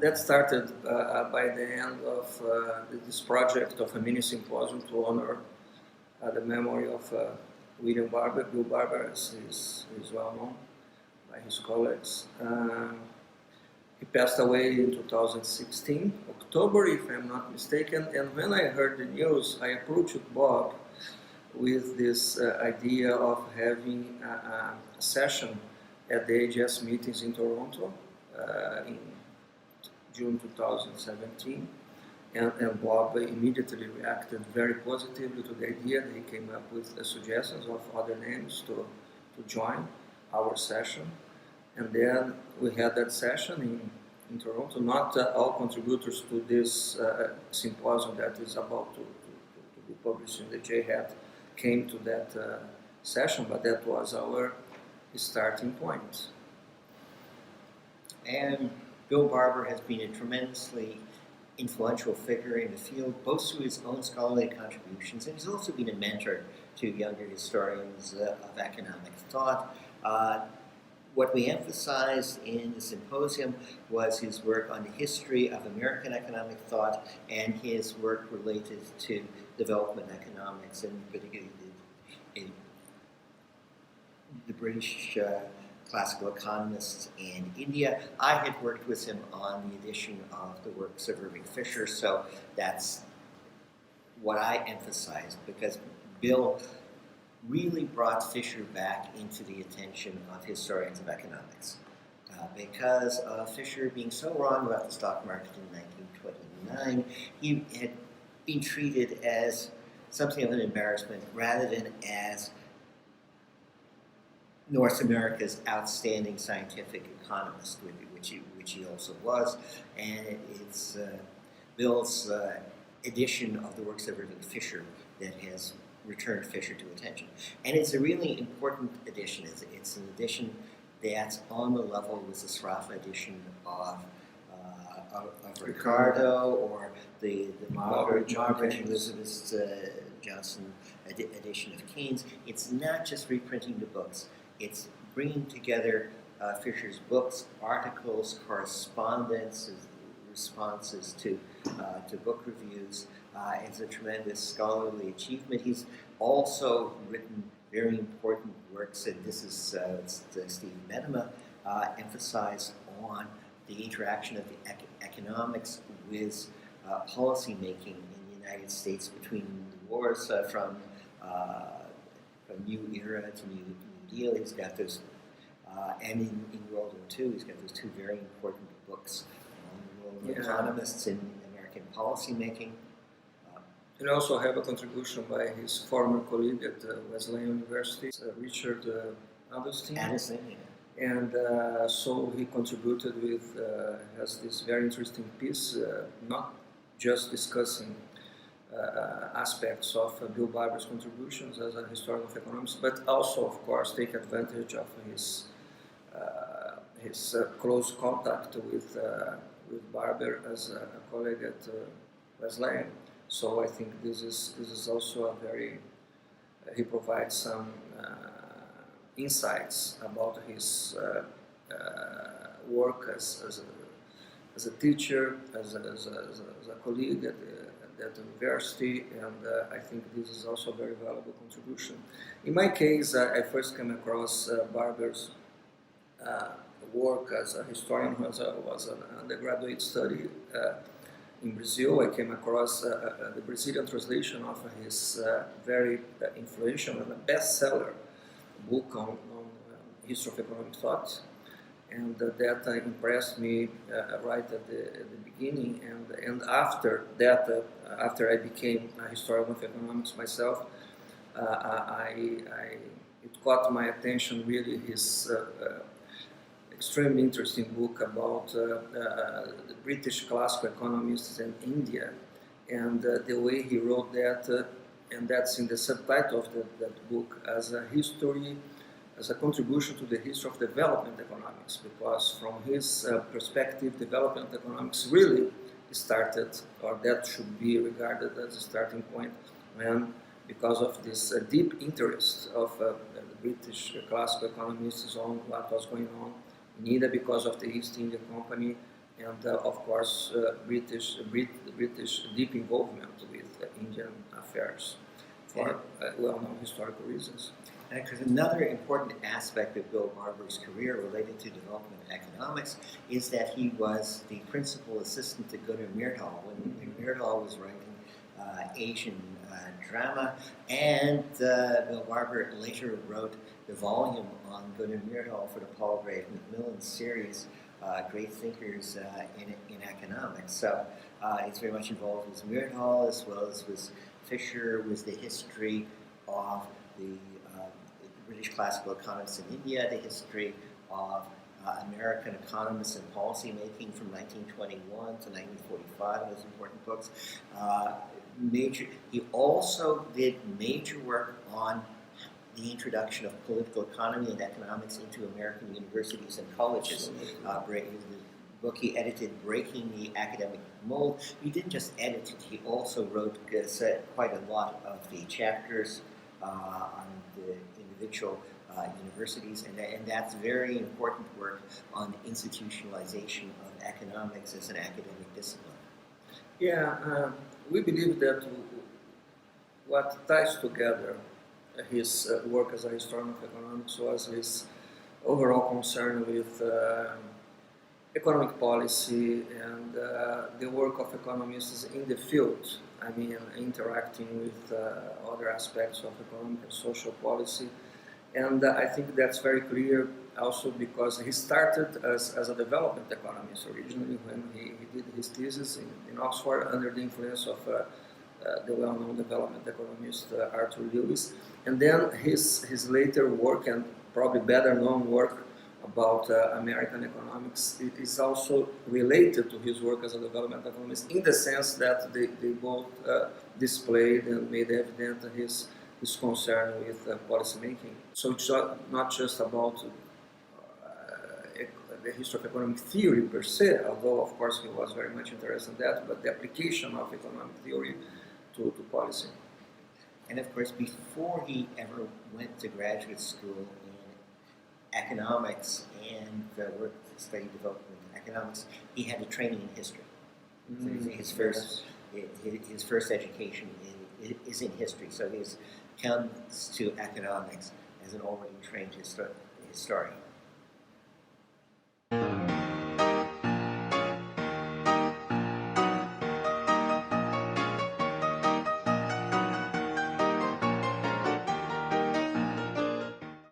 That started by the end of this project of a mini symposium to honor the memory of William Barber, Bill Barber, as is well known by his colleagues. He passed away in 2016, October, if I'm not mistaken. And when I heard the news, I approached Bob with this idea of having a session at the AGS meetings in Toronto in June 2017. And Bob immediately reacted very positively to the idea. He came up with suggestions of other names to join our session. And then we had that session in Toronto. Not all contributors to this symposium that is about to be published in the JHET came to that session, but that was our starting point. And Bill Barber has been a tremendously influential figure in the field, both through his own scholarly contributions, and he's also been a mentor to younger historians of economic thought. What we emphasized in the symposium was his work on the history of American economic thought and his work related to development economics, and particularly the British classical economists in India. I had worked with him on the edition of the works of Irving Fisher, so that's what I emphasized, because Bill really brought Fisher back into the attention of historians of economics. Because of Fisher being so wrong about the stock market in 1929, he had been treated as something of an embarrassment rather than as North America's outstanding scientific economist, which he also was. And it's Bill's edition of the works of Irving Fisher that has returned Fisher to attention. And it's a really important edition. It's an edition that's on the level with the Sraffa edition of Ricardo, or the Margaret Elizabeth Johnson edition of Keynes. It's not just reprinting the books. It's bringing together Fisher's books, articles, correspondence, responses to book reviews. It's a tremendous scholarly achievement. He's also written very important works, and this is Steve Medema emphasized on the interaction of the economics with policy making in the United States between the wars from New Era to New Deal. He's got those, and in World War II, he's got those two very important books on the role of economists in American policy making. And also have a contribution by his former colleague at Wesleyan University, Richard Adelstein. And so he contributed with, has this very interesting piece, not just discussing aspects of Bill Barber's contributions as a historian of economics, but also, of course, take advantage of his close contact with Barber as a colleague at Wesleyan. So I think this is also a very, he provides some insights about his work as a teacher, as a colleague at the university, and I think this is also a very valuable contribution. In my case, I first came across Barber's work as a historian was an undergraduate study in Brazil. I came across the Brazilian translation of his very influential and a bestseller book on history of economic thought, and that impressed me right at the beginning. And after that, after I became a historian of economics myself, it caught my attention really his extremely interesting book about the British classical economists in India, and the way he wrote that, and that's in the subtitle of that book, as a history, as a contribution to the history of development economics, because from his perspective, development economics really started, or that should be regarded as a starting point, when, because of this deep interest of the British classical economists on what was going on in India, because of the East India Company and of course British deep involvement with Indian affairs for well-known historical reasons. Because another important aspect of Bill Barber's career related to development economics is that he was the principal assistant to Gunnar Myrdal when Myrdal was writing Asian drama, and Bill Barber later wrote the volume on Gunnar Myrdal for the Paul Grave Macmillan series, Great Thinkers in Economics. So he's very much involved with Myrdal as well as with Fisher, with the history of the British classical economists in India, the history of American economists and policy making from 1921 to 1945, those important books. He also did major work on the introduction of political economy and economics into American universities and colleges. The book he edited, Breaking the Academic Mold. He didn't just edit it, he also wrote quite a lot of the chapters on the individual universities, and that's very important work on the institutionalization of economics as an academic discipline. Yeah, we believe that what ties together his work as a historian of economics was his overall concern with economic policy and the work of economists in the field. I mean, interacting with other aspects of economic and social policy. And I think that's very clear also because he started as a development economist originally when he did his thesis in Oxford under the influence of the well-known development economist Arthur Lewis. And then his later work, and probably better known work about American economics, is also related to his work as a development economist in the sense that they both displayed and made evident his concern with policy making. So it's not just about the history of economic theory per se, although of course he was very much interested in that, but the application of economic theory to policy. And of course, before he ever went to graduate school in economics and studied development economics, he had a training in history. So his first education is in history. So he comes to economics as an already trained historian.